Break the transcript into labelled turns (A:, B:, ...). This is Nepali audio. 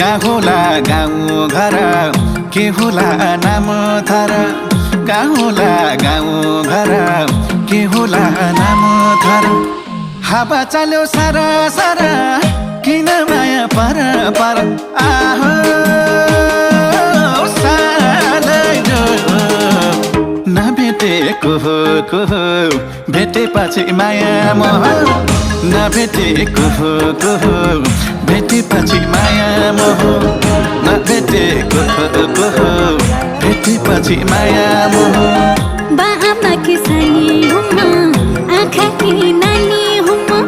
A: कहाँ होला गाउँ घर के होला नाम थर कहाँ होला गाउँ घर के होला नाम थर हावा चल्यो सारा सारा किन माया पर पर आहो नभेटेको को भेटेपछि माया मोह नभेटेको को भेटेपछि माया मोह नभेटेको को भेटेपछि माया मोह
B: बाआमा कि सानी हुम्मा आँखा कि नानी हुम्मा